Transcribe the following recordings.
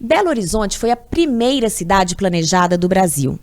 Belo Horizonte foi a primeira cidade planejada do Brasil.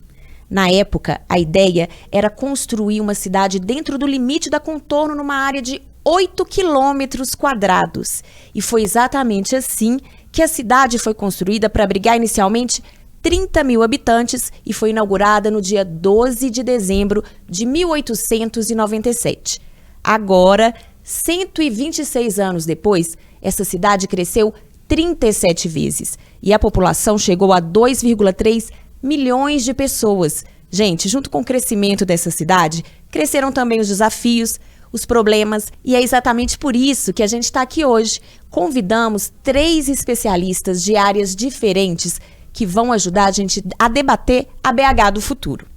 Na época, a ideia era construir uma cidade dentro do limite da Contorno numa área de 8 quilômetros quadrados. E foi exatamente assim que a cidade foi construída para abrigar inicialmente 30 mil habitantes e foi inaugurada no dia 12 de dezembro de 1897. Agora, 126 anos depois, essa cidade cresceu 37 vezes e a população chegou a 2,3 milhões de pessoas. Gente, junto com o crescimento dessa cidade, cresceram também os desafios, os problemas, e é exatamente por isso que a gente está aqui hoje. Convidamos 3 especialistas de áreas diferentes que vão ajudar a gente a debater a BH do futuro.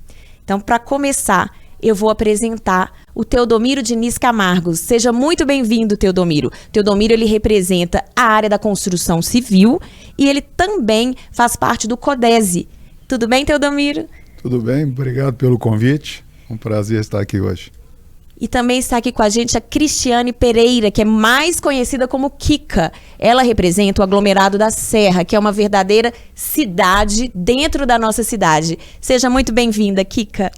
Então, para começar, eu vou apresentar o Teodomiro Diniz Camargo. Seja muito bem-vindo, Teodomiro. Teodomiro, ele representa a área da construção civil e ele também faz parte do CODESE. Tudo bem, Teodomiro? Tudo bem, obrigado pelo convite. É um prazer estar aqui hoje. E também está aqui com a gente a Cristiane Pereira, que é mais conhecida como Kika. Ela representa o aglomerado da Serra, que é uma verdadeira cidade dentro da nossa cidade. Seja muito bem-vinda, Kika.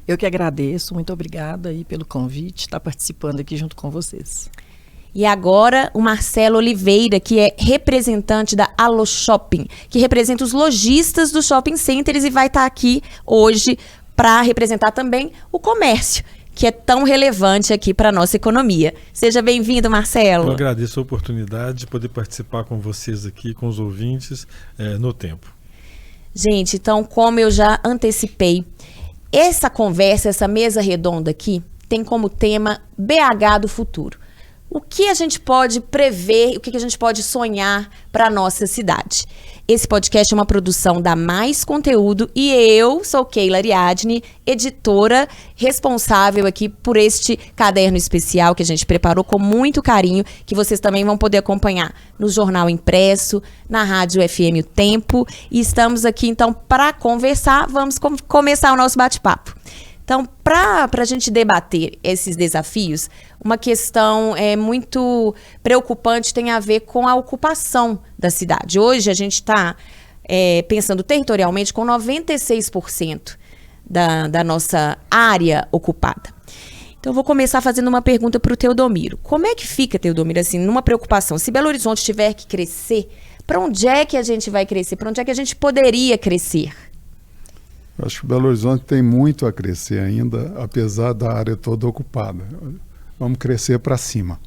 Eu que agradeço, muito obrigada aí pelo convite, estar participando aqui junto com vocês. E agora o Marcelo Oliveira, que é representante da Allo Shopping, que representa os lojistas dos shopping centers e vai estar aqui hoje para representar também o comércio, que é tão relevante aqui para a nossa economia. Seja bem-vindo, Marcelo. Eu agradeço a oportunidade de poder participar com vocês aqui, com os ouvintes, no tempo. Gente, então, como eu já antecipei, essa conversa, essa mesa redonda aqui, tem como tema BH do futuro. O que a gente pode prever, o que a gente pode sonhar para a nossa cidade? Esse podcast é uma produção da Mais Conteúdo e eu sou Keila Ariadne, editora responsável aqui por este caderno especial que a gente preparou com muito carinho, que vocês também vão poder acompanhar no jornal impresso, na rádio FM O Tempo. E estamos aqui então para conversar, vamos começar o nosso bate-papo. Então, para a gente debater esses desafios, uma questão muito preocupante tem a ver com a ocupação da cidade. Hoje a gente está pensando territorialmente com 96% da nossa área ocupada. Então, eu vou começar fazendo uma pergunta para o Teodomiro. Como é que fica, Teodomiro, assim, numa preocupação? Se Belo Horizonte tiver que crescer, para onde é que a gente vai crescer? Para onde é que a gente poderia crescer? Eu acho que Belo Horizonte tem muito a crescer ainda, apesar da área toda ocupada. Vamos crescer para cima.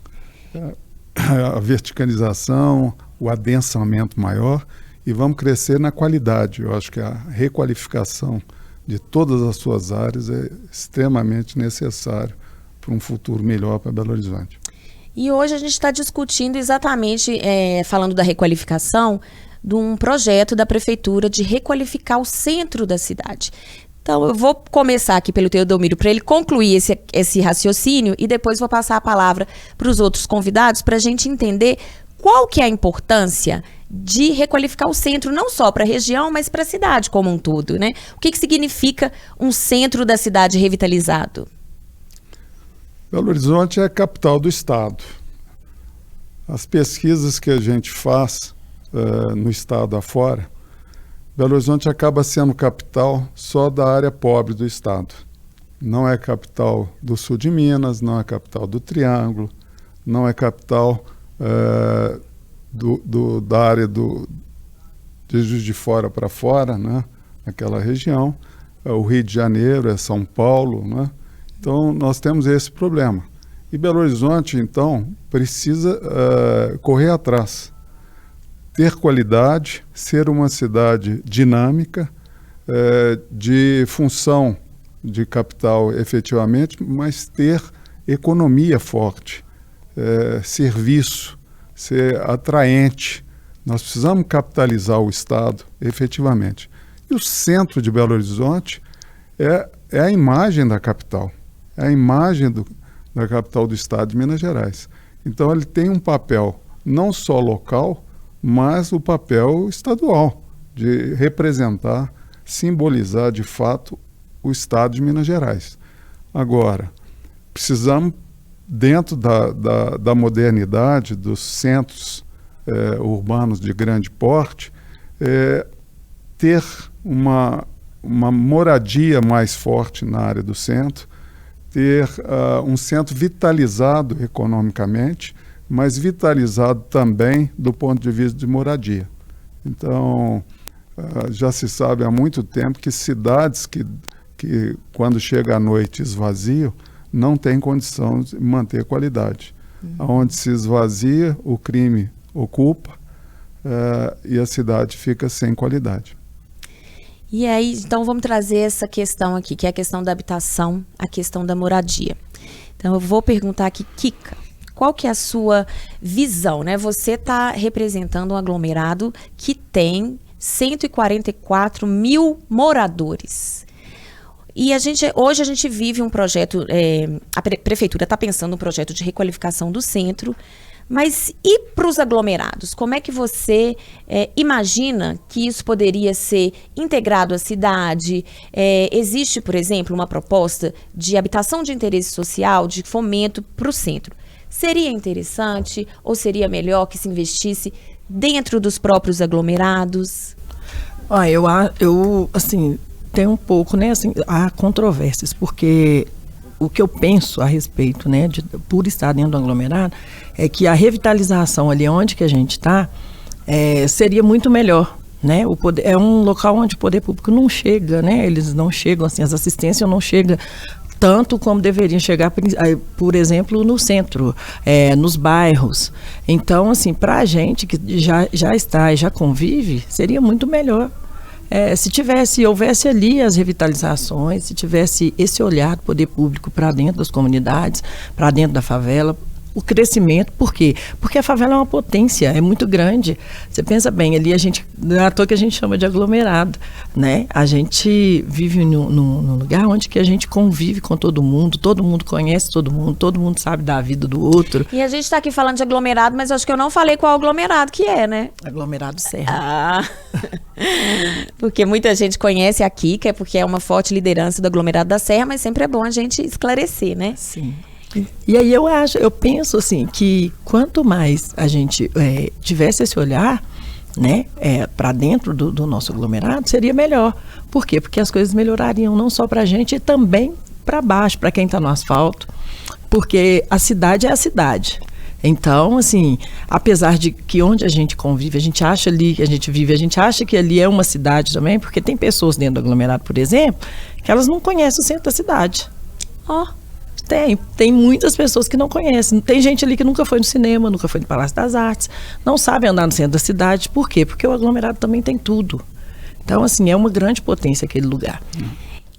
A verticalização, o adensamento maior e vamos crescer na qualidade. Eu acho que a requalificação de todas as suas áreas é extremamente necessário para um futuro melhor para Belo Horizonte. E hoje a gente está discutindo exatamente, falando da requalificação, de um projeto da prefeitura de requalificar o centro da cidade. Então, eu vou começar aqui pelo Teodomiro para ele concluir esse raciocínio e depois vou passar a palavra para os outros convidados para a gente entender qual que é a importância de requalificar o centro, não só para a região, mas para a cidade como um todo, né? O que significa um centro da cidade revitalizado? Belo Horizonte é a capital do estado. As pesquisas que a gente faz no estado afora, Belo Horizonte acaba sendo capital só da área pobre do estado. Não é capital do sul de Minas, não é capital do Triângulo, não é capital da área de Juiz de Fora para fora, né? Naquela região. O Rio de Janeiro é São Paulo, né? Então nós temos esse problema. E Belo Horizonte, então, precisa correr atrás. Ter qualidade, ser uma cidade dinâmica, de função de capital efetivamente, mas ter economia forte, serviço, ser atraente. Nós precisamos capitalizar o Estado efetivamente. E o centro de Belo Horizonte é a imagem da capital, é a imagem da capital do Estado de Minas Gerais. Então ele tem um papel não só local, mas o papel estadual, de representar, simbolizar de fato o Estado de Minas Gerais. Agora, precisamos, dentro da modernidade, dos centros urbanos de grande porte, ter uma moradia mais forte na área do centro, ter um centro vitalizado economicamente, mas vitalizado também do ponto de vista de moradia. Então, já se sabe há muito tempo que cidades que quando chega à noite esvaziam, não têm condição de manter qualidade. Onde se esvazia, o crime ocupa e a cidade fica sem qualidade. E aí, então vamos trazer essa questão aqui, que é a questão da habitação, a questão da moradia. Então eu vou perguntar aqui, Kika, qual que é a sua visão, né? Você está representando um aglomerado que tem 144 mil moradores. E hoje a gente vive um projeto, a prefeitura está pensando um projeto de requalificação do centro, mas e para os aglomerados? Como é que você imagina que isso poderia ser integrado à cidade? Existe, por exemplo, uma proposta de habitação de interesse social, de fomento para o centro. Seria interessante ou seria melhor que se investisse dentro dos próprios aglomerados? Eu assim, tem um pouco, né, assim, há controvérsias, porque o que eu penso a respeito, né, por estar dentro do aglomerado, é que a revitalização ali onde que a gente está seria muito melhor, né? É um local onde o poder público não chega, né? Eles não chegam, assim, as assistências não chegam tanto como deveriam chegar, por exemplo, no centro, nos bairros. Então, assim, para a gente que já está e já convive, seria muito melhor. Se houvesse ali as revitalizações, se tivesse esse olhar do poder público para dentro das comunidades, para dentro da favela, o crescimento. Por quê? Porque a favela é uma potência, é muito grande. Você pensa bem, ali não é à toa que a gente chama de aglomerado, né? A gente vive num lugar onde que a gente convive com todo mundo conhece todo mundo sabe da vida do outro. E a gente está aqui falando de aglomerado, mas eu acho que eu não falei qual aglomerado que é, né? Aglomerado Serra. Porque muita gente conhece a Kika, porque é uma forte liderança do aglomerado da Serra, mas sempre é bom a gente esclarecer, né? Sim. E aí eu penso assim, que quanto mais a gente tivesse esse olhar, né, para dentro do nosso aglomerado, seria melhor. Por quê? Porque as coisas melhorariam não só para a gente, e também para baixo, para quem está no asfalto, porque a cidade é a cidade. Então, assim, apesar de que onde a gente convive, a gente acha ali que a gente vive, a gente acha que ali é uma cidade também, porque tem pessoas dentro do aglomerado, por exemplo, que elas não conhecem o centro da cidade. Tem muitas pessoas que não conhecem. Tem gente ali que nunca foi no cinema, nunca foi no Palácio das Artes, não sabe andar no centro da cidade. Por quê? Porque o aglomerado também tem tudo. Então, assim, é uma grande potência aquele lugar.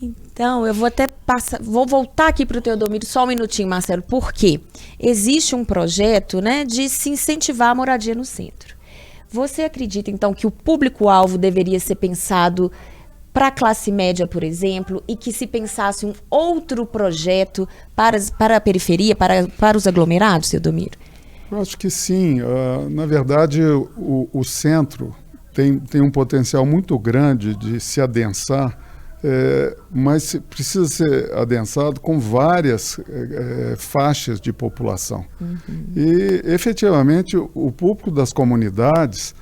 Então, eu vou voltar aqui para o Teodomiro só um minutinho, Marcelo, porque existe um projeto, né, de se incentivar a moradia no centro. Você acredita, então, que o público-alvo deveria ser pensado para a classe média, por exemplo, e que se pensasse um outro projeto para a periferia, para os aglomerados, Teodomiro? Eu acho que sim. Na verdade, o centro tem um potencial muito grande de se adensar, mas precisa ser adensado com várias faixas de população. E, efetivamente, o público das comunidades,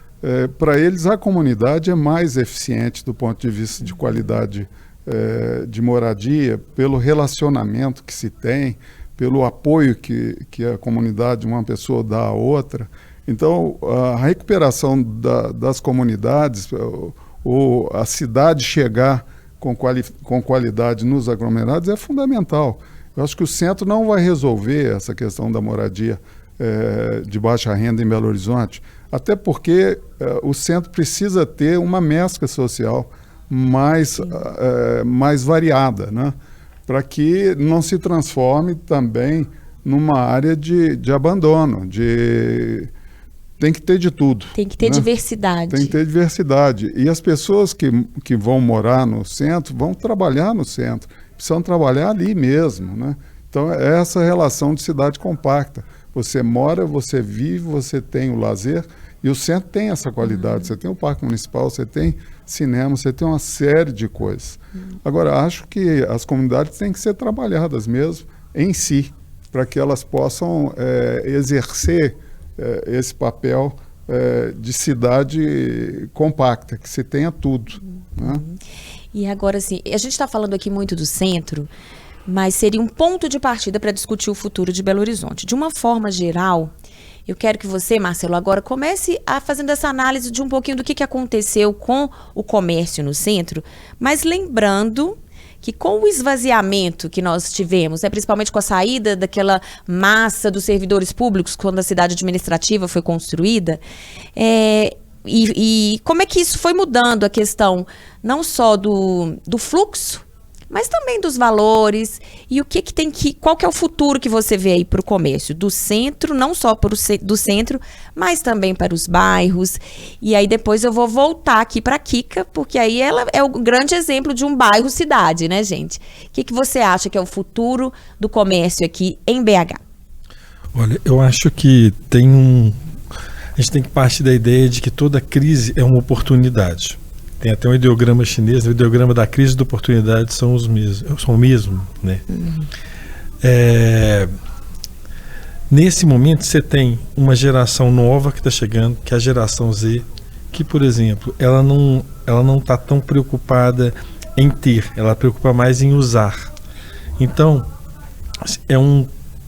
para eles, a comunidade é mais eficiente do ponto de vista de qualidade de moradia, pelo relacionamento que se tem, pelo apoio que a comunidade, uma pessoa dá à outra. Então, a recuperação das comunidades, ou a cidade chegar com qualidade nos aglomerados é fundamental. Eu acho que o centro não vai resolver essa questão da moradia de baixa renda em Belo Horizonte, até porque o centro precisa ter uma mescla social mais variada, né? Para que não se transforme também numa área de abandono, tem que ter de tudo. Tem que ter, né, diversidade. Tem que ter diversidade. E as pessoas que vão morar no centro vão trabalhar no centro, precisam trabalhar ali mesmo, né? Então, é essa relação de cidade compacta. Você mora, você vive, você tem o lazer, e o centro tem essa qualidade. Você tem o Parque Municipal, você tem cinema, você tem uma série de coisas. Agora, acho que as comunidades têm que ser trabalhadas mesmo em si, para que elas possam exercer esse papel de cidade compacta, que se tenha tudo. Né? E agora, assim, a gente está falando aqui muito do centro, mas seria um ponto de partida para discutir o futuro de Belo Horizonte. De uma forma geral, eu quero que você, Marcelo, agora comece a fazendo essa análise de um pouquinho do que aconteceu com o comércio no centro, mas lembrando que com o esvaziamento que nós tivemos, principalmente com a saída daquela massa dos servidores públicos, quando a cidade administrativa foi construída, e como é que isso foi mudando a questão não só do fluxo, mas também dos valores e qual que é o futuro que você vê aí para o comércio do centro, não só do centro, mas também para os bairros. E aí depois eu vou voltar aqui para a Kika, porque aí ela é o grande exemplo de um bairro cidade, né, gente? O que você acha que é o futuro do comércio aqui em BH? Olha, eu acho que a gente tem que partir da ideia de que toda crise é uma oportunidade. Tem até um ideograma chinês, o ideograma da crise e da oportunidade são o mesmo, né? Nesse momento você tem uma geração nova que está chegando, que é a geração Z, que, por exemplo, ela não está tão preocupada em ter, ela preocupa mais em usar. Então, é um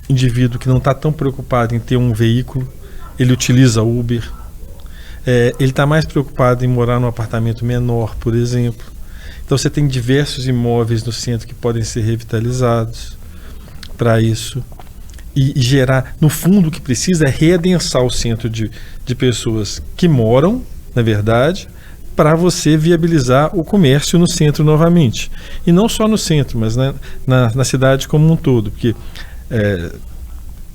indivíduo que não está tão preocupado em ter um veículo, ele utiliza Uber. Ele está mais preocupado em morar num apartamento menor, por exemplo. Então você tem diversos imóveis no centro que podem ser revitalizados para isso. E gerar, no fundo, o que precisa é readensar o centro de pessoas que moram, na verdade, para você viabilizar o comércio no centro novamente. E não só no centro, mas na cidade como um todo. Porque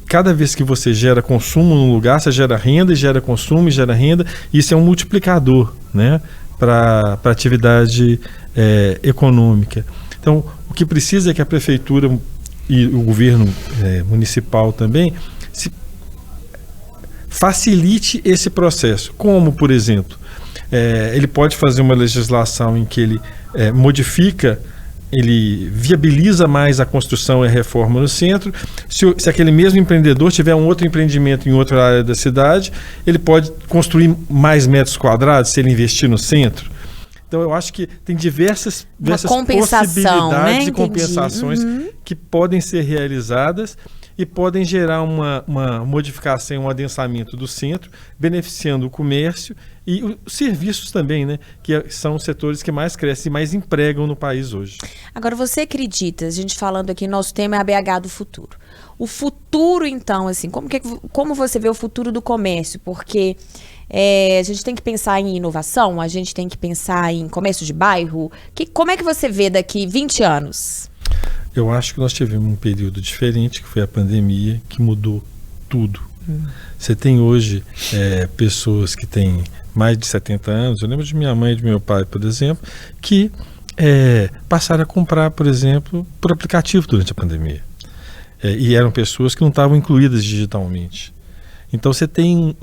cada vez que você gera consumo num lugar, você gera renda, e gera consumo, e gera renda. Isso é um multiplicador, né, para a atividade econômica. Então, o que precisa é que a prefeitura e o governo municipal também facilite esse processo. Como, por exemplo, ele pode fazer uma legislação em que ele modifica, ele viabiliza mais a construção e a reforma no centro. Se aquele mesmo empreendedor tiver um outro empreendimento em outra área da cidade, ele pode construir mais metros quadrados se ele investir no centro. Então eu acho que tem diversas possibilidades, né? E compensações que podem ser realizadas e podem gerar uma modificação, um adensamento do centro, beneficiando o comércio e os serviços também, né? Que são os setores que mais crescem e mais empregam no país hoje. Agora, você acredita, a gente falando aqui, nosso tema é a BH do futuro. O futuro, então, assim, como você vê o futuro do comércio? Porque a gente tem que pensar em inovação, a gente tem que pensar em comércio de bairro. Como é que você vê daqui 20 anos? Eu acho que nós tivemos um período diferente, que foi a pandemia, que mudou tudo. Você tem hoje pessoas que têm mais de 70 anos, eu lembro de minha mãe e de meu pai, por exemplo, que passaram a comprar, por exemplo, por aplicativo durante a pandemia. E eram pessoas que não estavam incluídas digitalmente. Então você tem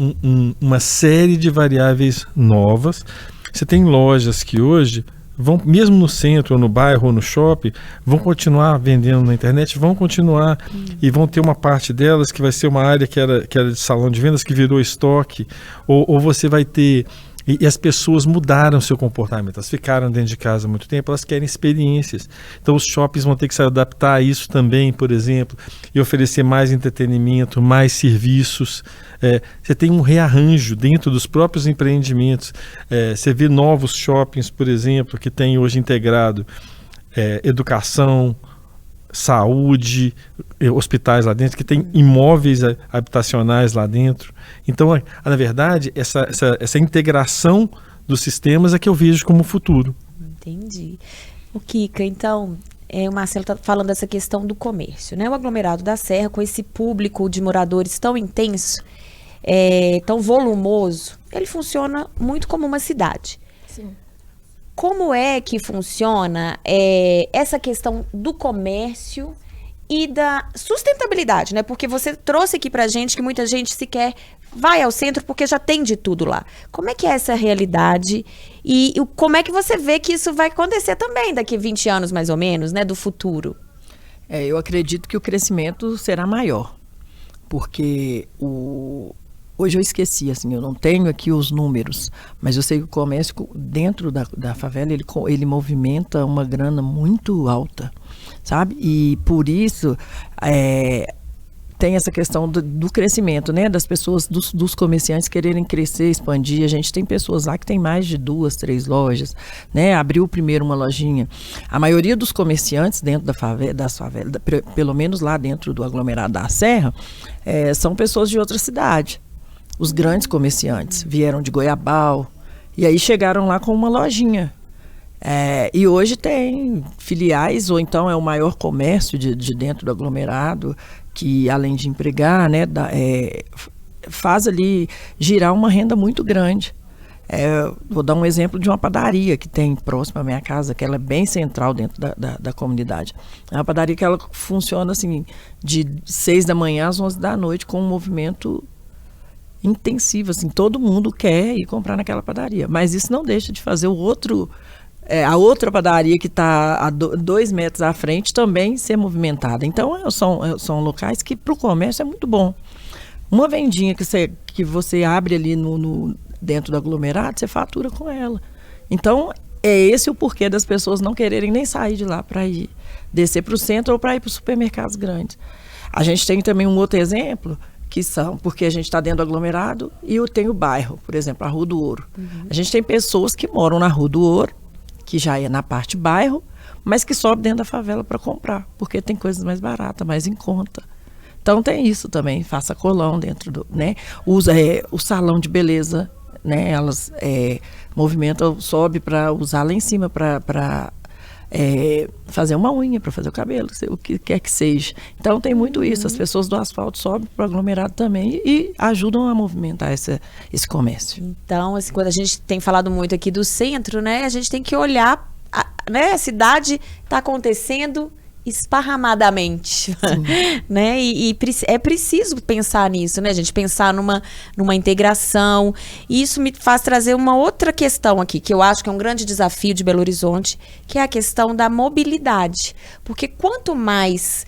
uma série de variáveis novas. Você tem lojas que hoje vão, mesmo no centro, ou no bairro, ou no shopping, vão continuar vendendo na internet, vão continuar e vão ter uma parte delas que vai ser uma área que era de salão de vendas, que virou estoque, ou você vai ter... E as pessoas mudaram seu comportamento, elas ficaram dentro de casa há muito tempo, elas querem experiências. Então os shoppings vão ter que se adaptar a isso também, por exemplo, e oferecer mais entretenimento, mais serviços. Você tem um rearranjo dentro dos próprios empreendimentos. Você vê novos shoppings, por exemplo, que tem hoje integrado educação, saúde, hospitais lá dentro, que tem imóveis habitacionais lá dentro. Então, na verdade, essa integração dos sistemas é que eu vejo como futuro. Entendi. O Kika, então, o Marcelo está falando dessa questão do comércio, né? O aglomerado da Serra, com esse público de moradores tão intenso, tão volumoso, ele funciona muito como uma cidade. Sim. Como é que funciona essa questão do comércio e da sustentabilidade, né? Porque você trouxe aqui pra gente que muita gente sequer vai ao centro porque já tem de tudo lá. Como é que é essa realidade e como é que você vê que isso vai acontecer também daqui a 20 anos, mais ou menos, né? Do futuro. Eu acredito que o crescimento será maior, porque Hoje eu esqueci, assim, eu não tenho aqui os números, mas eu sei que o comércio dentro da favela, ele movimenta uma grana muito alta, sabe? E por isso tem essa questão do crescimento, né? Das pessoas, dos comerciantes quererem crescer, expandir. A gente tem pessoas lá que tem mais de 2, 3 lojas, né? Abriu primeiro uma lojinha. A maioria dos comerciantes dentro das favelas, pelo menos lá dentro do aglomerado da Serra, são pessoas de outra cidade. Os grandes comerciantes vieram de Goiabal e aí chegaram lá com uma lojinha. E hoje tem filiais, ou então é o maior comércio de dentro do aglomerado, que além de empregar, né, faz ali girar uma renda muito grande. Vou dar um exemplo de uma padaria que tem próximo à minha casa, que ela é bem central dentro da comunidade. É uma padaria que ela funciona assim, de 6 da manhã às 11 da noite, com um movimento intensivo, assim, todo mundo quer ir comprar naquela padaria, mas isso não deixa de fazer a outra padaria que está a 2 metros à frente também ser movimentada. Então são locais que para o comércio é muito bom. Uma vendinha que você abre ali dentro do aglomerado, você fatura com ela. Então é esse o porquê das pessoas não quererem nem sair de lá para ir descer para o centro ou para ir para os supermercados grandes. A gente tem também um outro exemplo, porque a gente está dentro do aglomerado e tem o bairro, por exemplo, a Rua do Ouro. Uhum. A gente tem pessoas que moram na Rua do Ouro, que já é na parte bairro, mas que sobem dentro da favela para comprar, porque tem coisas mais baratas, mais em conta. Então tem isso também, faça colão dentro né? Usa o salão de beleza, né? Elas movimentam, sobe para usar lá em cima para fazer uma unha, para fazer o cabelo, o que quer que seja. Então tem muito isso, as pessoas do asfalto sobem para o aglomerado também e ajudam a movimentar esse comércio. Então, assim, quando a gente tem falado muito aqui do centro, né, a gente tem que olhar, né, a cidade está acontecendo esparramadamente, né? E é preciso pensar nisso, né, gente? Pensar numa integração. E isso me faz trazer uma outra questão aqui, que eu acho que é um grande desafio de Belo Horizonte, que é a questão da mobilidade. Porque quanto mais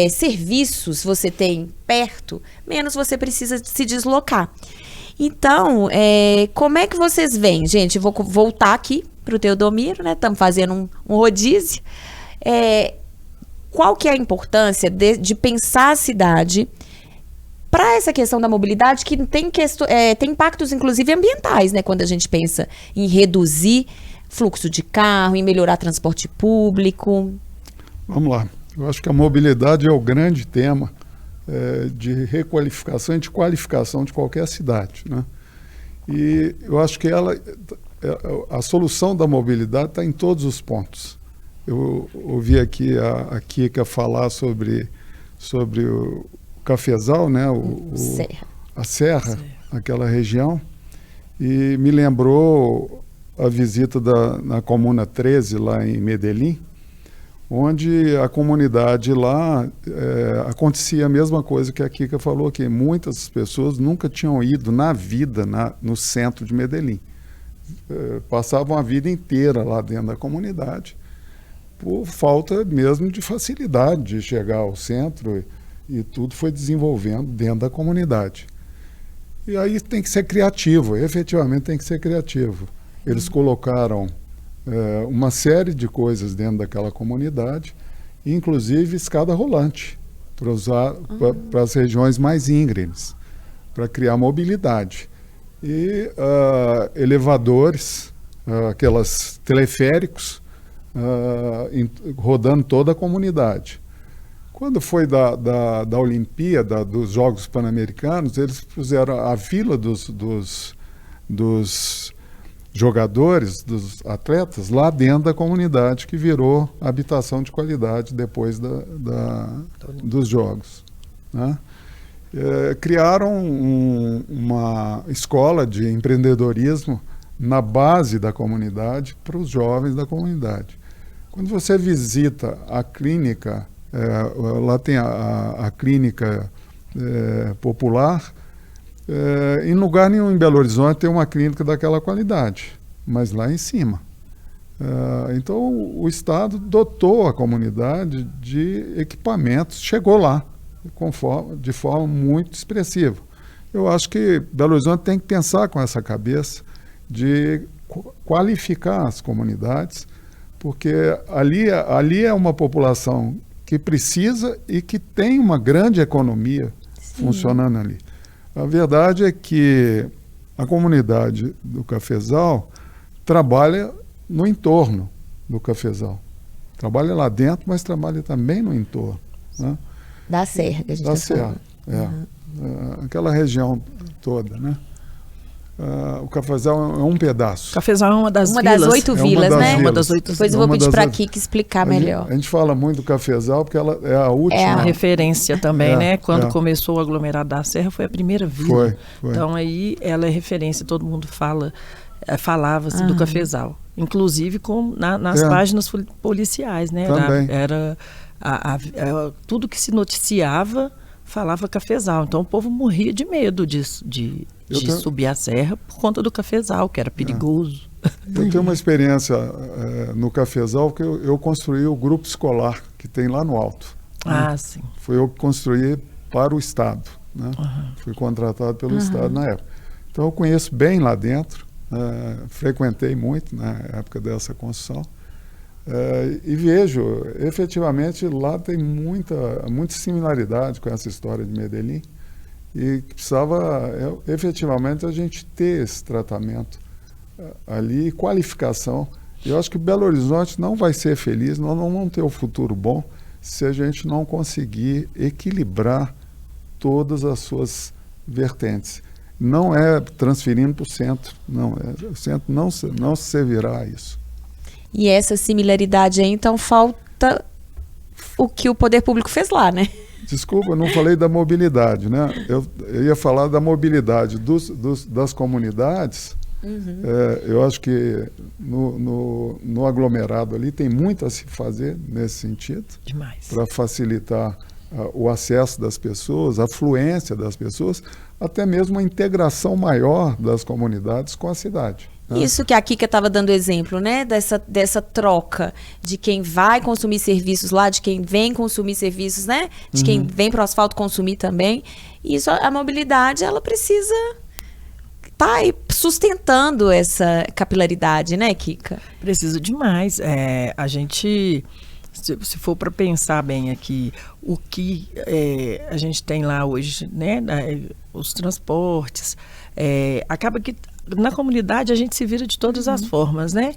serviços você tem perto, menos você precisa se deslocar. Então, como é que vocês veem? Gente, eu vou voltar aqui para o Teodomiro, né? Estamos fazendo um rodízio. Qual que é a importância de pensar a cidade para essa questão da mobilidade, que tem impactos, inclusive, ambientais, né? Quando a gente pensa em reduzir fluxo de carro, em melhorar transporte público. Vamos lá. Eu acho que a mobilidade é o grande tema de requalificação e de qualificação de qualquer cidade, né? E eu acho que a solução da mobilidade está em todos os pontos. Eu ouvi aqui a Kika falar sobre o Cafezal, né? A Serra, aquela região, e me lembrou a visita na Comuna 13, lá em Medellín, onde a comunidade lá acontecia a mesma coisa que a Kika falou aqui. Muitas pessoas nunca tinham ido na vida no centro de Medellín. Passavam a vida inteira lá dentro da comunidade, por falta mesmo de facilidade de chegar ao centro, e tudo foi desenvolvendo dentro da comunidade. E aí tem que ser criativo, efetivamente tem que ser criativo. Eles colocaram uma série de coisas dentro daquela comunidade, inclusive escada rolante, para usar para as regiões mais íngremes, para criar mobilidade. E elevadores, aqueles teleféricos, rodando toda a comunidade. Quando foi da Olimpíada, dos Jogos Pan-Americanos, eles puseram a fila dos jogadores, dos atletas, lá dentro da comunidade, que virou habitação de qualidade depois dos Jogos, né? Criaram uma escola de empreendedorismo na base da comunidade, para os jovens da comunidade. Quando você visita a clínica, lá tem a clínica popular, em lugar nenhum em Belo Horizonte tem uma clínica daquela qualidade, mas lá em cima. Então o Estado dotou a comunidade de equipamentos, chegou lá de forma muito expressiva. Eu acho que Belo Horizonte tem que pensar com essa cabeça de qualificar as comunidades, porque ali é uma população que precisa e que tem uma grande economia funcionando ali. A verdade é que a comunidade do Cafezal trabalha no entorno do Cafezal. Trabalha lá dentro, mas trabalha também no entorno, né? Da Serra, que a gente Da tá Serra, falando. aquela região toda, né? O Cafezal é um pedaço. Cafezal é uma das Uma vilas. das 8 vilas, das né? vilas. Uma das 8 Depois eu É vou uma pedir das para a oito. Kika explicar melhor. A gente fala muito do Cafezal porque ela é a última. A referência também, É, né? Quando é. começou o aglomerado da Serra, foi a primeira vila. Foi. Então aí ela é referência, todo mundo falava-se do Cafezal. Inclusive nas páginas policiais, né? Também. Era tudo que se noticiava falava Cafezal. Então o povo morria de medo de subir a serra por conta do Cafezal, que era perigoso. Eu tenho uma experiência no Cafezal que eu construí o grupo escolar que tem lá no alto. Sim. Foi eu que construí para o Estado, né? Fui contratado pelo Estado na época. Então eu conheço bem lá dentro, frequentei muito na época dessa construção, e vejo, efetivamente, lá tem muita similaridade com essa história de Medellín, e que precisava, efetivamente, a gente ter esse tratamento ali, qualificação. Eu acho que Belo Horizonte não vai ser feliz, nós não vamos ter um futuro bom se a gente não conseguir equilibrar todas as suas vertentes. Não é transferindo para o centro, não. O centro não se servirá a isso. E essa similaridade aí, então, falta o que o poder público fez lá, né? Desculpa, eu não falei da mobilidade, né? Eu ia falar da mobilidade das comunidades. Eu acho que no aglomerado ali tem muito a se fazer nesse sentido. Demais. Para facilitar o acesso das pessoas, a fluência das pessoas, até mesmo a integração maior das comunidades com a cidade. Isso que a Kika estava dando exemplo, né? Dessa troca de quem vai consumir serviços lá, de quem vem consumir serviços, né? De quem vem para o asfalto consumir também. Isso, a mobilidade, ela precisa estar aí sustentando essa capilaridade, né, Kika? Precisa demais. A gente, se for para pensar bem aqui, o que a gente tem lá hoje, né? Os transportes, acaba que na comunidade a gente se vira de todas as formas, né?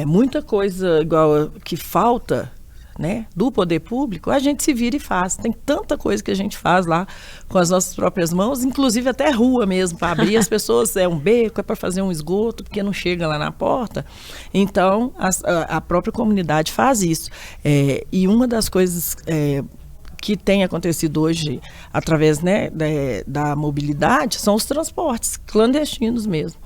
Muita coisa igual que falta, né, do poder público, a gente se vira e faz. Tem tanta coisa que a gente faz lá com as nossas próprias mãos, inclusive até rua mesmo, para abrir as pessoas, um beco, para fazer um esgoto, porque não chega lá na porta. Então, a própria comunidade faz isso. E uma das coisas que tem acontecido hoje através, né, da mobilidade são os transportes clandestinos mesmo.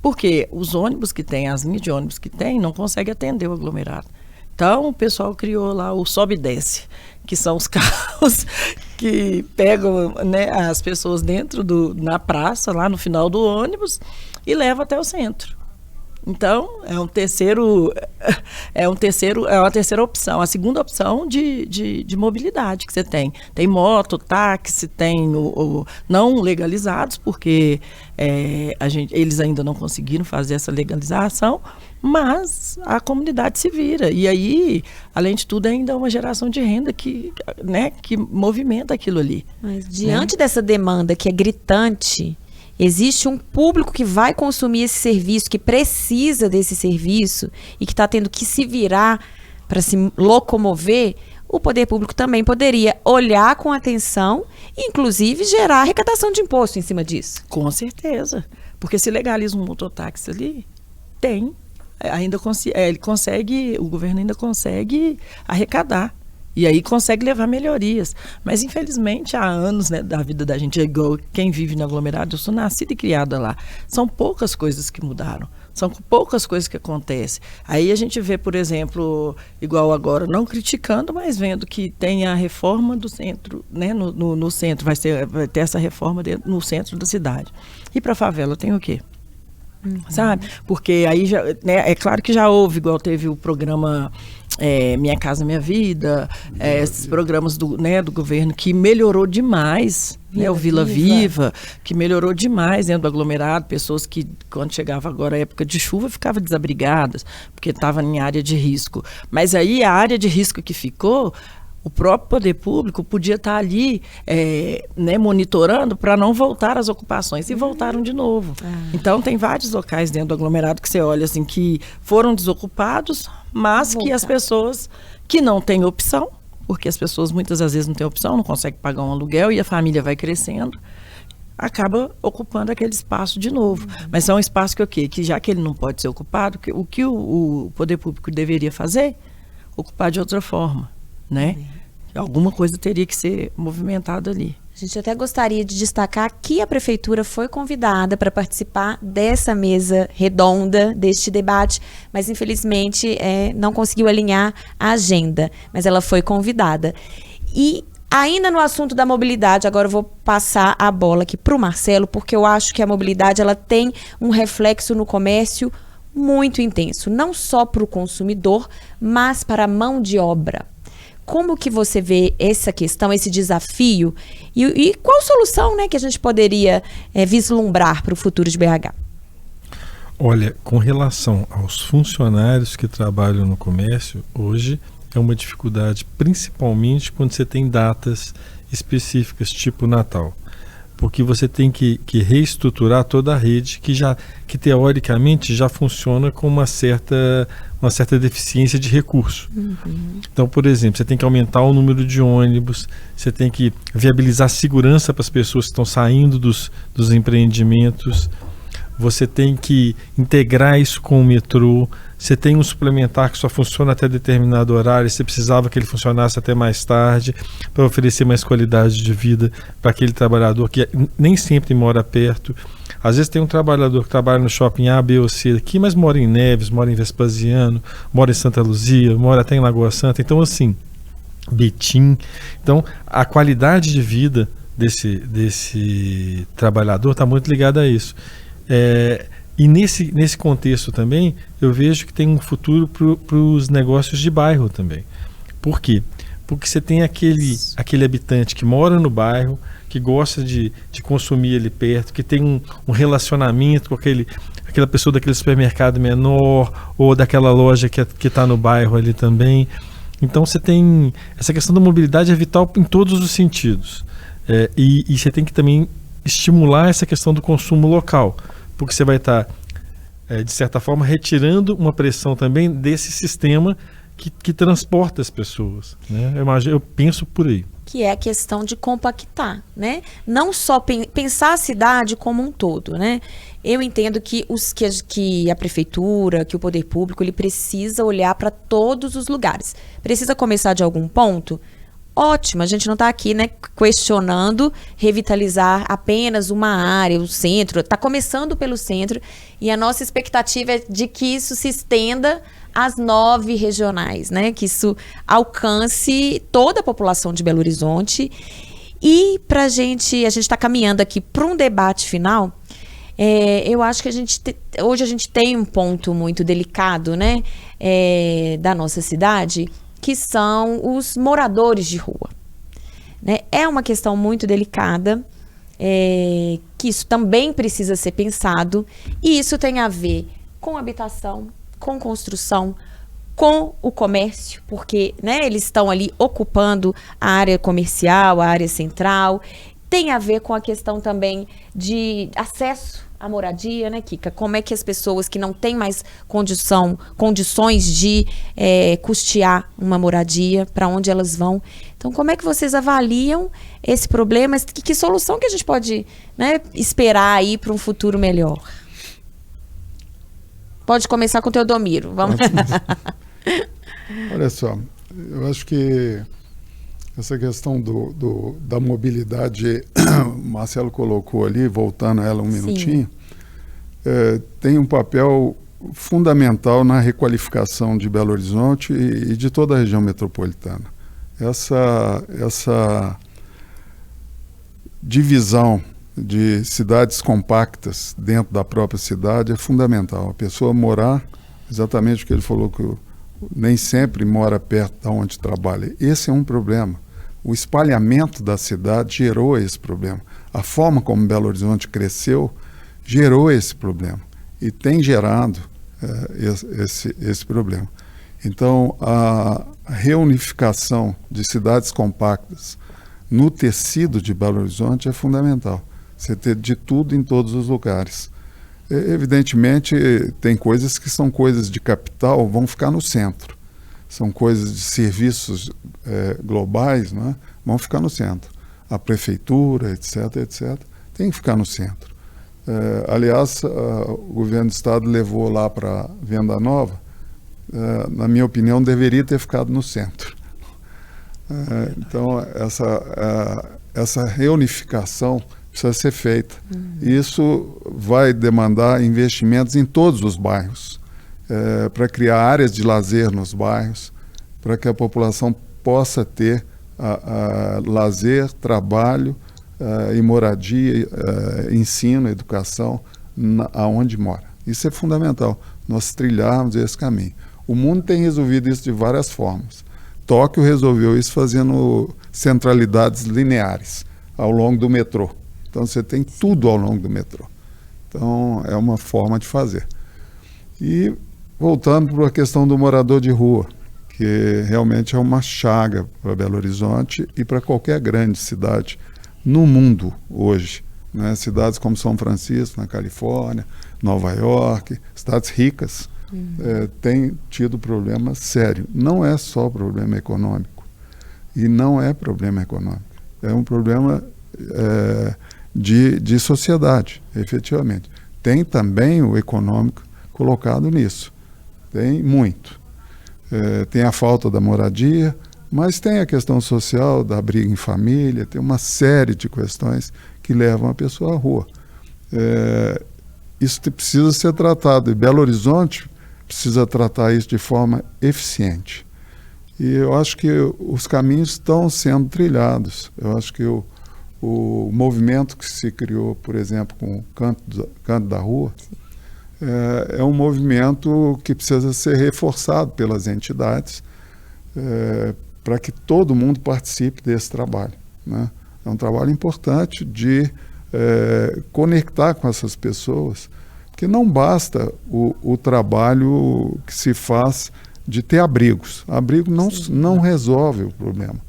Porque os ônibus que tem, as linhas de ônibus que tem, não conseguem atender o aglomerado. Então, o pessoal criou lá o sobe e desce, que são os carros que pegam, né, as pessoas na praça, lá no final do ônibus, e levam até o centro. Então, é uma terceira opção. A segunda opção de mobilidade que você tem. Tem moto, táxi, tem não legalizados, porque eles ainda não conseguiram fazer essa legalização, mas a comunidade se vira. E aí, além de tudo, ainda é uma geração de renda que movimenta aquilo ali. Mas diante dessa demanda que é gritante, existe um público que vai consumir esse serviço, que precisa desse serviço e que está tendo que se virar para se locomover. O poder público também poderia olhar com atenção e, inclusive, gerar arrecadação de imposto em cima disso. Com certeza. Porque se legaliza um mototáxi ali, o governo ainda consegue arrecadar. E aí consegue levar melhorias. Mas, infelizmente, há anos, né, da vida da gente, igual quem vive no aglomerado, eu sou nascida e criada lá. São poucas coisas que mudaram. São poucas coisas que acontecem. Aí a gente vê, por exemplo, igual agora, não criticando, mas vendo que tem a reforma do centro, né, no centro, vai ter essa reforma no centro da cidade. E para a favela tem o quê? Sabe? Porque aí, já, né, é claro que já houve, igual teve o programa Minha Casa Minha Vida, esses programas do governo que melhorou demais, o Vila Viva, que melhorou demais dentro do aglomerado, pessoas que, quando chegava agora a época de chuva, ficavam desabrigadas, porque estavam em área de risco. Mas aí a área de risco que ficou, o próprio poder público podia estar ali monitorando para não voltar às ocupações, e voltaram de novo. Então tem vários locais dentro do aglomerado que você olha assim, que foram desocupados, mas que as pessoas que não têm opção, porque as pessoas muitas das vezes não têm opção, não conseguem pagar um aluguel e a família vai crescendo, acaba ocupando aquele espaço de novo. Mas é um espaço que já que ele não pode ser ocupado, o que o poder público deveria fazer? Ocupar de outra forma, né? Alguma coisa teria que ser movimentada ali. A gente até gostaria de destacar que a Prefeitura foi convidada para participar dessa mesa redonda, deste debate, mas infelizmente não conseguiu alinhar a agenda, mas ela foi convidada. E ainda no assunto da mobilidade, agora eu vou passar a bola aqui para o Marcelo, porque eu acho que a mobilidade ela tem um reflexo no comércio muito intenso, não só para o consumidor, mas para a mão de obra. Como que você vê essa questão, esse desafio e qual solução, né, que a gente poderia vislumbrar para o futuro de BH? Olha, com relação aos funcionários que trabalham no comércio, hoje é uma dificuldade, principalmente quando você tem datas específicas, tipo Natal. Porque você tem que reestruturar toda a rede que teoricamente já funciona com uma certa deficiência de recurso. Então, por exemplo, você tem que aumentar o número de ônibus, você tem que viabilizar segurança para as pessoas que estão saindo dos empreendimentos, você tem que integrar isso com o metrô, você tem um suplementar que só funciona até determinado horário, você precisava que ele funcionasse até mais tarde para oferecer mais qualidade de vida para aquele trabalhador que nem sempre mora perto. Às vezes tem um trabalhador que trabalha no shopping A, B ou C aqui, mas mora em Neves, mora em Vespasiano, mora em Santa Luzia, mora até em Lagoa Santa. Então, assim, Betim. Então, a qualidade de vida desse trabalhador está muito ligada a isso. E nesse contexto também, eu vejo que tem um futuro para os negócios de bairro também. Por quê? Porque você tem aquele habitante que mora no bairro, que gosta de consumir ali perto, que tem um relacionamento com aquela pessoa daquele supermercado menor ou daquela loja que está no bairro ali também. Então você tem essa questão da mobilidade é vital em todos os sentidos. E você tem que também estimular essa questão do consumo local, porque você vai estar, de certa forma, retirando uma pressão também desse sistema que transporta as pessoas, né? Eu penso por aí. Que é a questão de compactar, né? Não só pensar a cidade como um todo, né? Eu entendo que a prefeitura, que o poder público, ele precisa olhar para todos os lugares. Precisa começar de algum ponto? Ótimo, a gente não está aqui, né, questionando revitalizar apenas uma área, o centro. Está começando pelo centro e a nossa expectativa é de que isso se estenda às 9 regionais, né? Que isso alcance toda a população de Belo Horizonte. E a gente está caminhando aqui para um debate final. Eu acho que hoje a gente tem um ponto muito delicado, né, da nossa cidade, que são os moradores de rua, né? É uma questão muito delicada, que isso também precisa ser pensado, e isso tem a ver com habitação, com construção, com o comércio, porque, né, eles estão ali ocupando a área comercial, a área central. Tem a ver com a questão também de acesso à moradia, né, Kika? Como é que as pessoas que não têm mais condições de custear uma moradia, para onde elas vão? Então, como é que vocês avaliam esse problema? Que solução que a gente pode, né, esperar aí para um futuro melhor? Pode começar com o Teodomiro. Vamos. Olha só, eu acho que essa questão da mobilidade, o Marcelo colocou ali, voltando a ela um minutinho, tem um papel fundamental na requalificação de Belo Horizonte e de toda a região metropolitana. Essa divisão de cidades compactas dentro da própria cidade é fundamental. A pessoa morar, exatamente o que ele falou que nem sempre mora perto de onde trabalha. Esse é um problema. O espalhamento da cidade gerou esse problema. A forma como Belo Horizonte cresceu gerou esse problema e tem gerado esse problema. Então, a reunificação de cidades compactas no tecido de Belo Horizonte é fundamental. Você ter de tudo em todos os lugares. Evidentemente, tem coisas que são coisas de capital, vão ficar no centro. São coisas de serviços globais, né? Vão ficar no centro. A prefeitura, etc., tem que ficar no centro. Aliás, o governo do estado levou lá para Venda Nova, na minha opinião, deveria ter ficado no centro. Então, essa reunificação precisa ser feita. Isso vai demandar investimentos em todos os bairros, para criar áreas de lazer nos bairros, para que a população possa ter lazer, trabalho e moradia, ensino, educação, aonde mora. Isso é fundamental, nós trilharmos esse caminho. O mundo tem resolvido isso de várias formas. Tóquio resolveu isso fazendo centralidades lineares ao longo do metrô. Então você tem tudo ao longo do metrô. Então é uma forma de fazer. E voltando para a questão do morador de rua, que realmente é uma chaga para Belo Horizonte e para qualquer grande cidade no mundo hoje, né? Cidades como São Francisco, na Califórnia, Nova York, cidades ricas, têm tido problema sério. Não é só problema econômico. E não é problema econômico. É um problema de sociedade, efetivamente. Tem também o econômico colocado nisso. Tem muito. Tem a falta da moradia, mas tem a questão social, da briga em família, tem uma série de questões que levam a pessoa à rua. Isso precisa ser tratado, e Belo Horizonte precisa tratar isso de forma eficiente. E eu acho que os caminhos estão sendo trilhados. Eu acho que o movimento que se criou, por exemplo, com o Canto da Rua, é um movimento que precisa ser reforçado pelas entidades para que todo mundo participe desse trabalho, né? É um trabalho importante de conectar com essas pessoas, que não basta o trabalho que se faz de ter abrigos. Abrigo não resolve o problema.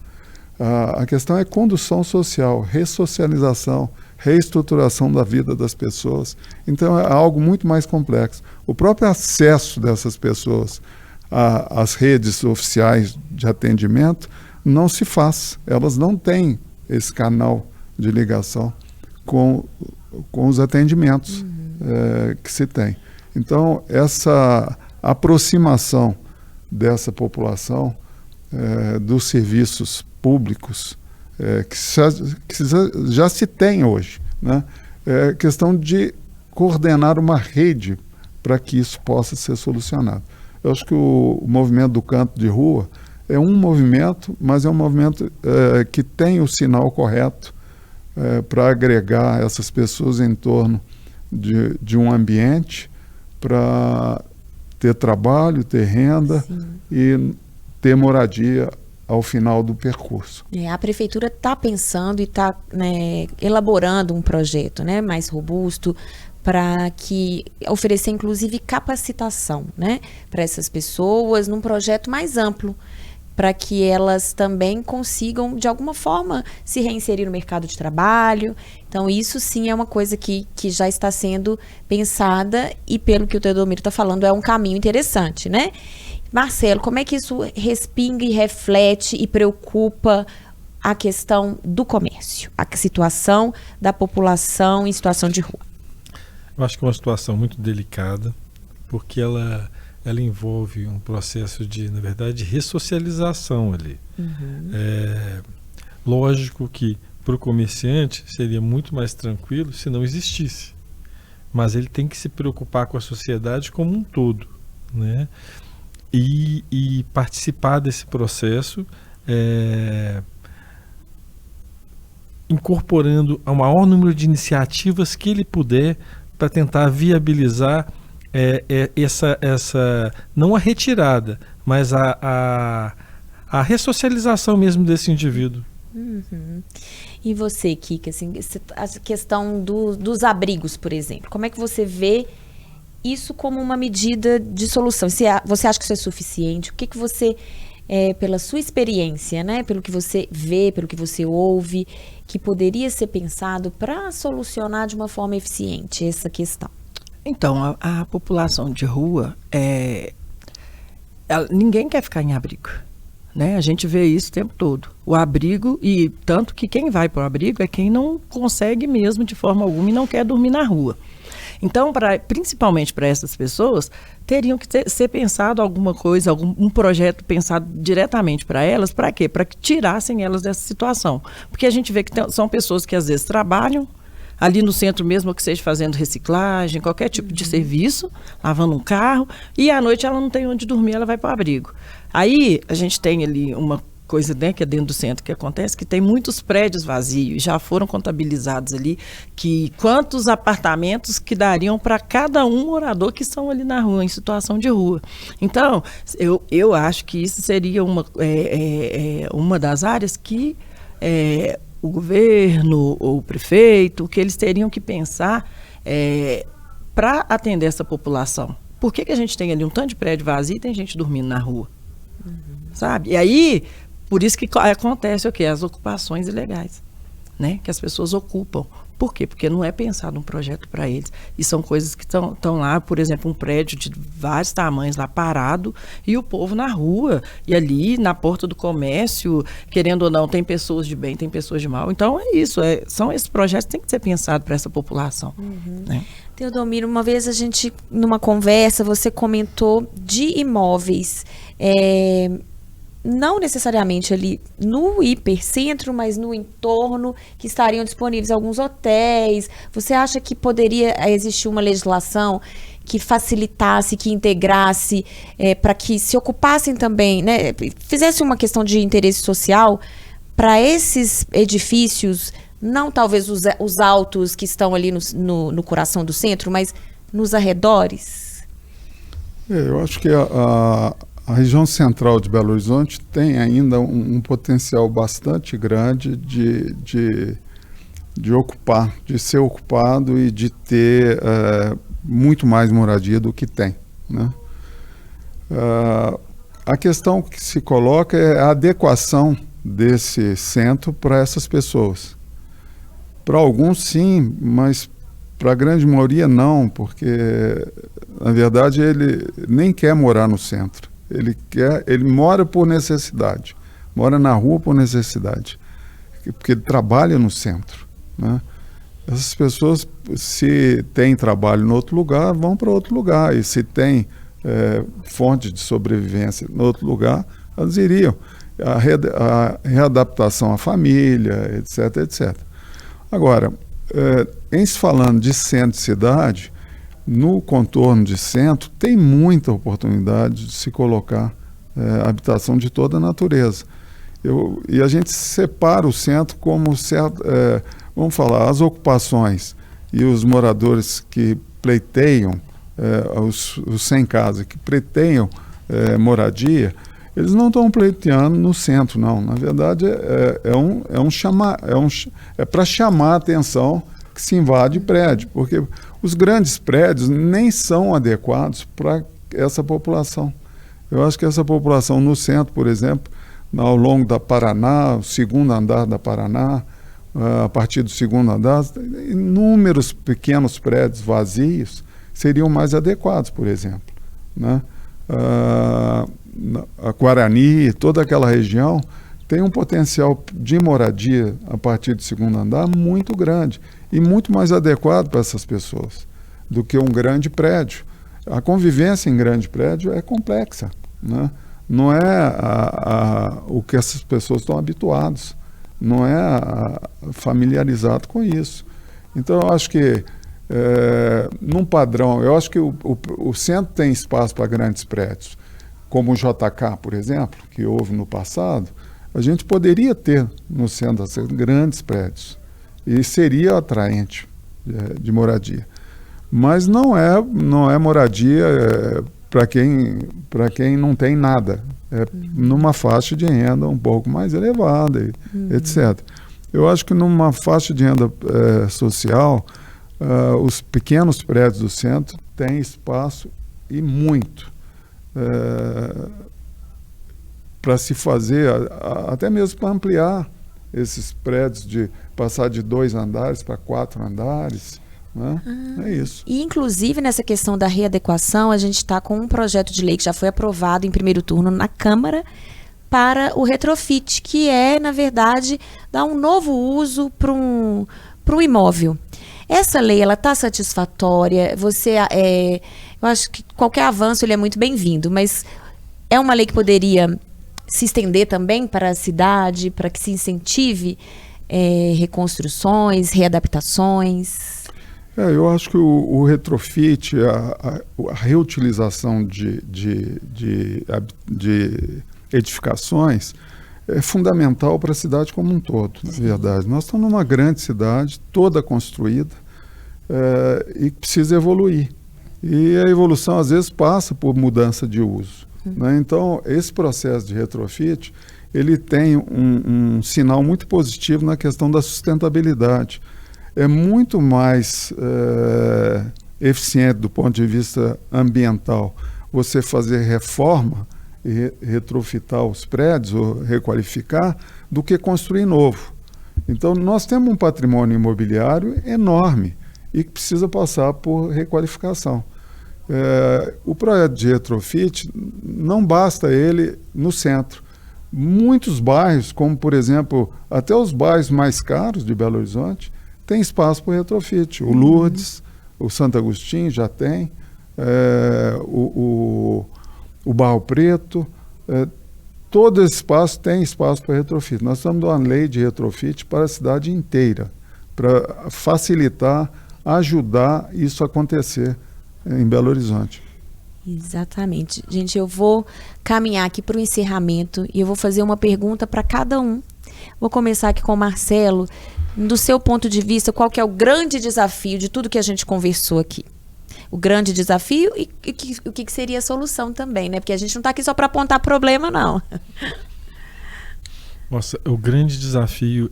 A questão é condução social, ressocialização, reestruturação da vida das pessoas. Então é algo muito mais complexo. O próprio acesso dessas pessoas às redes oficiais de atendimento não se faz. Elas não têm esse canal de ligação com os atendimentos que se tem. Então essa aproximação dessa população dos serviços públicos que já se tem hoje, né? É questão de coordenar uma rede para que isso possa ser solucionado. Eu acho que o movimento do Canto de Rua é um movimento, mas é um movimento que tem o sinal correto para agregar essas pessoas em torno de um ambiente para ter trabalho, ter renda e ter moradia ao final do percurso. A prefeitura está pensando e está, né, elaborando um projeto, né, mais robusto para que oferecer inclusive capacitação, né, para essas pessoas num projeto mais amplo, para que elas também consigam de alguma forma se reinserir no mercado de trabalho. Então isso sim é uma coisa que já está sendo pensada e pelo que o Teodomiro está falando é um caminho interessante, né? Marcelo, como é que isso respinga e reflete e preocupa a questão do comércio, a situação da população em situação de rua? Eu acho que é uma situação muito delicada, porque ela envolve um processo de, na verdade, ressocialização ali. Lógico que para o comerciante seria muito mais tranquilo se não existisse, mas ele tem que se preocupar com a sociedade como um todo, né? E participar desse processo incorporando o maior número de iniciativas que ele puder para tentar viabilizar essa não a retirada, mas a ressocialização mesmo desse indivíduo. Uhum. E você, Kika, assim, a questão dos abrigos, por exemplo, como é que você vê isso como uma medida de solução? Você acha que isso é suficiente? O que você, pela sua experiência, né, pelo que você vê, pelo que você ouve, que poderia ser pensado para solucionar de uma forma eficiente essa questão? Então, a população de rua, ninguém quer ficar em abrigo, né? A gente vê isso o tempo todo. O abrigo, e tanto que quem vai para o abrigo é quem não consegue mesmo de forma alguma e não quer dormir na rua. Então, principalmente para essas pessoas, teriam que ser pensado alguma coisa, um projeto pensado diretamente para elas. Para quê? Para que tirassem elas dessa situação. Porque a gente vê que são pessoas que às vezes trabalham ali no centro mesmo, que seja fazendo reciclagem, qualquer tipo de serviço, lavando um carro, e à noite ela não tem onde dormir, ela vai para o abrigo. Aí a gente tem ali uma coisa, né, que é dentro do centro que acontece, que tem muitos prédios vazios, já foram contabilizados ali, que quantos apartamentos que dariam para cada um morador que estão ali na rua, em situação de rua. Então, eu acho que isso seria uma das áreas que o governo ou o prefeito, que eles teriam que pensar para atender essa população. Por que a gente tem ali um tanto de prédio vazio e tem gente dormindo na rua? Sabe? E aí, por isso que acontece o quê? As ocupações ilegais, né? Que as pessoas ocupam. Por quê? Porque não é pensado um projeto para eles. E são coisas que estão lá, por exemplo, um prédio de vários tamanhos lá parado e o povo na rua. E ali, na porta do comércio, querendo ou não, tem pessoas de bem, tem pessoas de mal. Então, é isso. São esses projetos que têm que ser pensados para essa população. Né? Teodomiro, uma vez a gente, numa conversa, você comentou de imóveis, não necessariamente ali no hipercentro, mas no entorno, que estariam disponíveis alguns hotéis. Você acha que poderia existir uma legislação que facilitasse, que integrasse, para que se ocupassem também, né, fizesse uma questão de interesse social para esses edifícios, não talvez os altos que estão ali no coração do centro, mas nos arredores? Eu acho que a região central de Belo Horizonte tem ainda um potencial bastante grande de ocupar, de ser ocupado e de ter muito mais moradia do que tem, né? A questão que se coloca é a adequação desse centro para essas pessoas. Para alguns sim, mas para a grande maioria não, porque na verdade ele nem quer morar no centro. Ele mora por necessidade, mora na rua por necessidade, porque ele trabalha no centro, né? Essas pessoas, se têm trabalho em outro lugar, vão para outro lugar, e se tem fonte de sobrevivência em outro lugar, elas iriam. A readaptação à família, etc, etc. Agora, em se falando de centro de cidade, no contorno de centro, tem muita oportunidade de se colocar habitação de toda a natureza. E a gente separa o centro como certo, vamos falar, as ocupações e os moradores que pleiteiam, os sem casa, que pleiteiam moradia, eles não estão pleiteando no centro, não. Na verdade, é para chamar a atenção que se invade prédio, porque os grandes prédios nem são adequados para essa população. Eu acho que essa população no centro, por exemplo, ao longo da Paraná, o segundo andar da Paraná, a partir do segundo andar, inúmeros pequenos prédios vazios seriam mais adequados, por exemplo, né? A Guarani, toda aquela região, tem um potencial de moradia a partir do segundo andar muito grande e muito mais adequado para essas pessoas do que um grande prédio. A convivência em grande prédio é complexa, né? Não é o que essas pessoas estão habituadas, não é familiarizado com isso. Então, eu acho que, num padrão, eu acho que o centro tem espaço para grandes prédios, como o JK, por exemplo, que houve no passado. A gente poderia ter no centro grandes prédios e seria atraente de moradia. Mas não é moradia para quem não tem nada. É numa faixa de renda um pouco mais elevada, etc. Eu acho que numa faixa de renda social, os pequenos prédios do centro têm espaço e muito para se fazer, até mesmo para ampliar esses prédios, de passar de 2 andares para 4 andares. Né? É isso. E, inclusive, nessa questão da readequação, a gente está com um projeto de lei que já foi aprovado em primeiro turno na Câmara para o retrofit, que é, na verdade, dar um novo uso para um imóvel. Essa lei, ela está satisfatória? Eu acho que qualquer avanço ele é muito bem-vindo, mas é uma lei que poderia se estender também para a cidade, para que se incentive reconstruções, readaptações? Eu acho que o retrofit, a reutilização de edificações é fundamental para a cidade como um todo, na verdade. Nós estamos numa grande cidade, toda construída, e precisa evoluir. E a evolução, às vezes, passa por mudança de uso. Né? Então, esse processo de retrofit, ele tem um sinal muito positivo na questão da sustentabilidade. É muito mais eficiente do ponto de vista ambiental você fazer reforma e retrofitar os prédios ou requalificar do que construir novo. Então, nós temos um patrimônio imobiliário enorme e que precisa passar por requalificação. O projeto de retrofit, não basta ele no centro. Muitos bairros, como por exemplo, até os bairros mais caros de Belo Horizonte, tem espaço para retrofit. O Lourdes, o Santo Agostinho já tem, o Barro Preto, todo esse espaço tem espaço para retrofit. Nós estamos dando uma lei de retrofit para a cidade inteira, para facilitar, ajudar isso a acontecer em Belo Horizonte. Exatamente. Gente, eu vou caminhar aqui para o encerramento e eu vou fazer uma pergunta para cada um. Vou começar aqui com o Marcelo. Do seu ponto de vista, qual que é o grande desafio de tudo que a gente conversou aqui? O grande desafio e o que seria a solução também, né? Porque a gente não está aqui só para apontar problema, não. Nossa, o grande desafio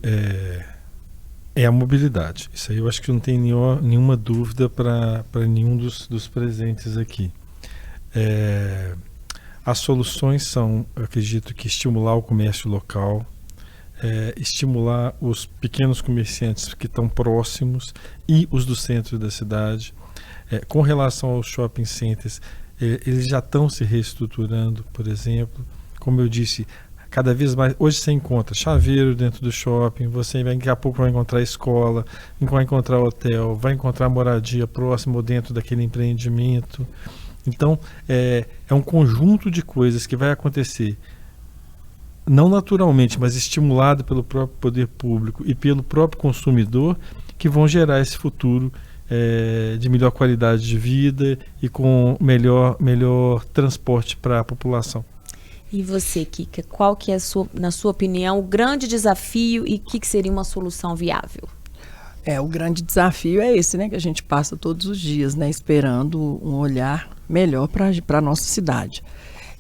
é a mobilidade. Isso aí eu acho que não tem nenhuma dúvida para nenhum dos presentes aqui. As soluções são, eu acredito que estimular o comércio local, estimular os pequenos comerciantes que estão próximos e os do centro da cidade. Com relação aos shopping centers, eles já estão se reestruturando, por exemplo. Como eu disse, cada vez mais, hoje você encontra chaveiro dentro do shopping, você daqui a pouco vai encontrar escola, vai encontrar hotel, vai encontrar moradia próximo dentro daquele empreendimento. Então, é um conjunto de coisas que vai acontecer, não naturalmente, mas estimulado pelo próprio poder público e pelo próprio consumidor, que vão gerar esse futuro de melhor qualidade de vida e com melhor transporte para a população. E você, Kika, qual que é, na sua opinião, o grande desafio e o que seria uma solução viável? O grande desafio é esse, né, que a gente passa todos os dias, né, esperando um olhar melhor para a nossa cidade.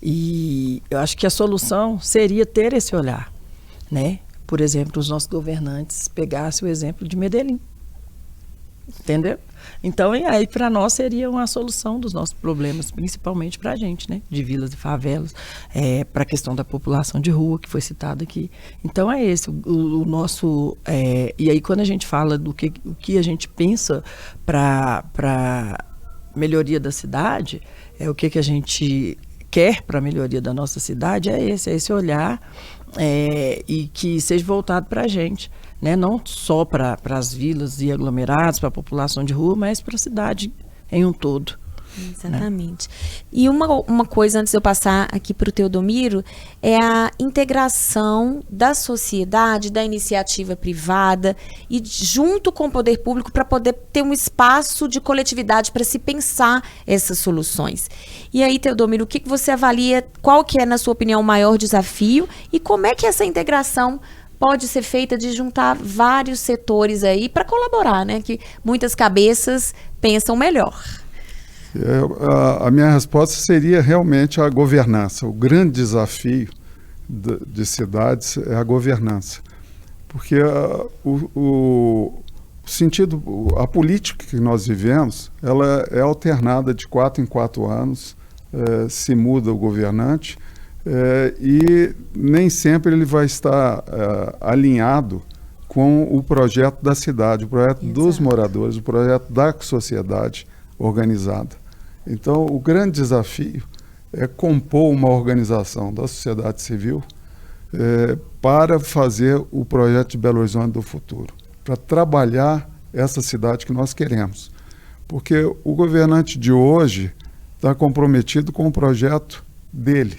E eu acho que a solução seria ter esse olhar, né? Por exemplo, os nossos governantes pegassem o exemplo de Medellín, entendeu? Então, aí para nós seria uma solução dos nossos problemas, principalmente para a gente, né? De vilas e favelas, para a questão da população de rua, que foi citada aqui. Então, é esse o nosso... e aí, quando a gente fala o que a gente pensa para melhoria da cidade, o que a gente quer para a melhoria da nossa cidade, é esse olhar e que seja voltado para a gente, né? Não só para as vilas e aglomerados, para a população de rua, mas para a cidade em um todo. Exatamente. Né? E uma coisa, antes de eu passar aqui para o Teodomiro, é a integração da sociedade, da iniciativa privada e junto com o poder público para poder ter um espaço de coletividade para se pensar essas soluções. E aí, Teodomiro, o que você avalia, qual que é, na sua opinião, o maior desafio e como é que essa integração pode ser feita de juntar vários setores aí para colaborar, né? Que muitas cabeças pensam melhor. A minha resposta seria realmente a governança. O grande desafio de cidades é a governança. Porque o sentido, a política que nós vivemos, ela é alternada de 4 em 4 anos, se muda o governante, e nem sempre ele vai estar alinhado com o projeto da cidade, o projeto dos moradores, o projeto da sociedade organizada. Então, o grande desafio é compor uma organização da sociedade civil para fazer o projeto de Belo Horizonte do futuro, para trabalhar essa cidade que nós queremos. Porque o governante de hoje está comprometido com o projeto dele,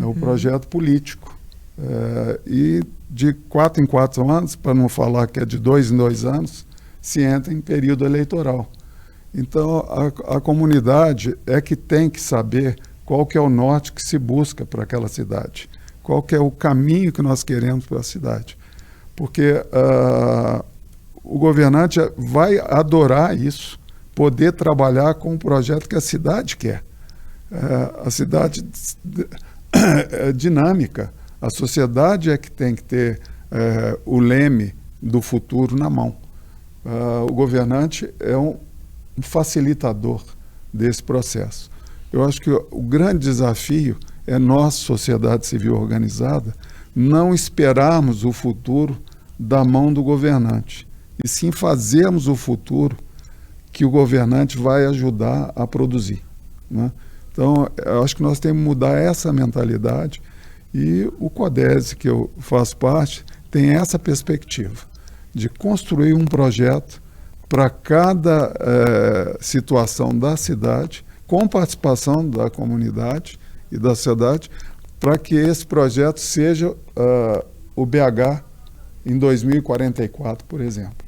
o projeto político. E de 4 em 4 anos, para não falar que é de 2 em 2 anos, se entra em período eleitoral. Então, a comunidade é que tem que saber qual que é o norte que se busca para aquela cidade, qual que é o caminho que nós queremos para a cidade. Porque o governante vai adorar isso, poder trabalhar com o projeto que a cidade quer. A cidade é dinâmica, a sociedade é que tem que ter o leme do futuro na mão. O governante é um facilitador desse processo. Eu acho que o grande desafio é nós, sociedade civil organizada, não esperarmos o futuro da mão do governante, e sim fazermos o futuro que o governante vai ajudar a produzir, né? Então, eu acho que nós temos que mudar essa mentalidade, e o CODESE, que eu faço parte, tem essa perspectiva de construir um projeto para cada situação da cidade, com participação da comunidade e da sociedade, para que esse projeto seja o BH em 2044, por exemplo.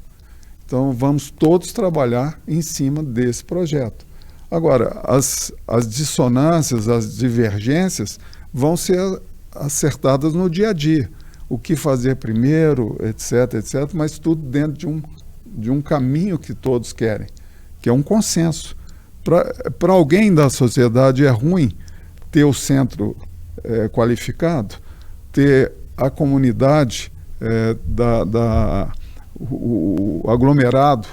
Então, vamos todos trabalhar em cima desse projeto. Agora, as dissonâncias, as divergências vão ser acertadas no dia a dia. O que fazer primeiro, etc., etc., mas tudo dentro de um caminho que todos querem, que é um consenso. Para alguém da sociedade é ruim ter o centro qualificado, ter a comunidade, o aglomerado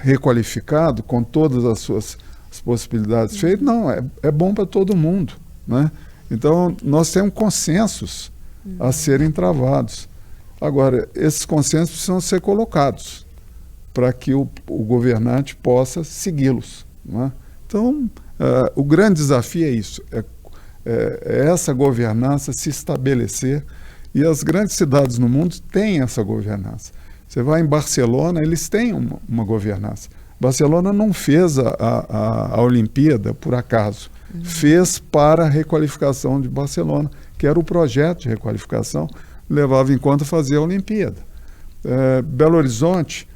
requalificado, com todas as suas possibilidades feitas. Não, é bom para todo mundo, né? Então, nós temos consensos a serem travados. Agora, esses consensos precisam ser colocados para que o governante possa segui-los, né? Então, o grande desafio é isso, é essa governança se estabelecer, e as grandes cidades no mundo têm essa governança. Você vai em Barcelona, eles têm uma governança. Barcelona não fez a Olimpíada por acaso, fez para a requalificação de Barcelona, que era o projeto de requalificação, levava em conta fazer a Olimpíada. Belo Horizonte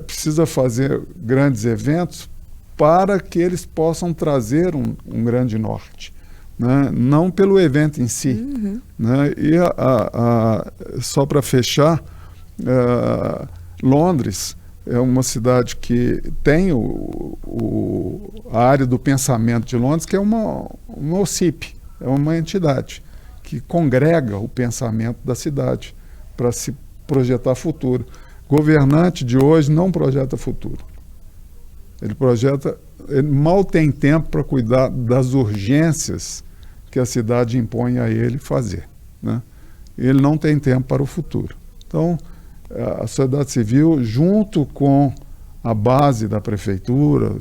precisa fazer grandes eventos para que eles possam trazer um grande norte, né? Não pelo evento em si. Né? E só para fechar, Londres é uma cidade que tem a área do pensamento de Londres, que é uma OCIP, é uma entidade que congrega o pensamento da cidade para se projetar futuro. Governante de hoje não projeta futuro. Ele mal tem tempo para cuidar das urgências que a cidade impõe a ele fazer, né? Ele não tem tempo para o futuro. Então, a sociedade civil, junto com a base da prefeitura,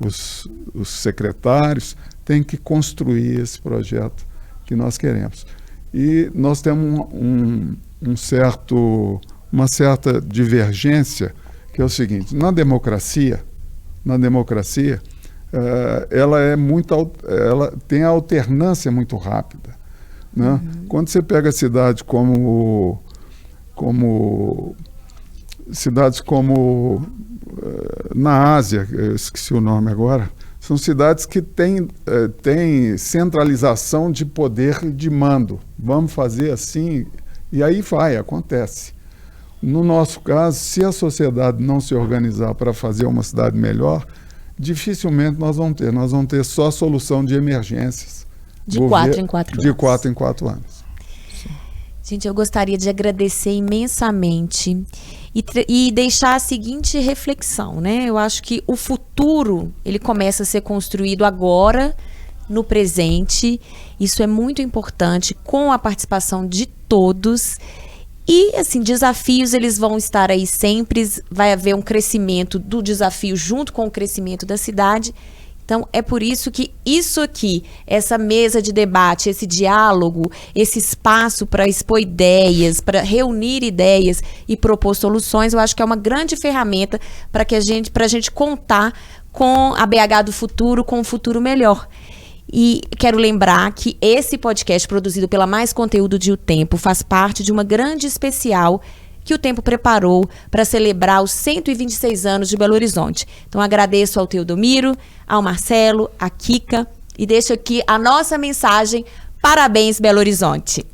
os secretários, tem que construir esse projeto que nós queremos. E nós temos uma certa divergência, que é o seguinte: na democracia, ela tem a alternância muito rápida, né? Quando você pega cidades como cidades como na Ásia, eu esqueci o nome agora, são cidades que têm centralização de poder de mando. Vamos fazer assim, E aí acontece. No nosso caso, se a sociedade não se organizar para fazer uma cidade melhor, dificilmente nós vamos ter só solução de emergências. De 4 em 4 anos. De 4 em 4 anos. Gente, eu gostaria de agradecer imensamente e deixar a seguinte reflexão, né? Eu acho que o futuro, ele começa a ser construído agora, no presente. Isso é muito importante, com a participação de todos. E, assim, desafios, eles vão estar aí sempre. Vai haver um crescimento do desafio junto com o crescimento da cidade. Então, é por isso que isso aqui, essa mesa de debate, esse diálogo, esse espaço para expor ideias, para reunir ideias e propor soluções, eu acho que é uma grande ferramenta para a gente contar com a BH do futuro, com um futuro melhor. E quero lembrar que esse podcast produzido pela Mais Conteúdo de O Tempo faz parte de uma grande especial que o Tempo preparou para celebrar os 126 anos de Belo Horizonte. Então agradeço ao Teodomiro, ao Marcelo, à Kika e deixo aqui a nossa mensagem: parabéns, Belo Horizonte!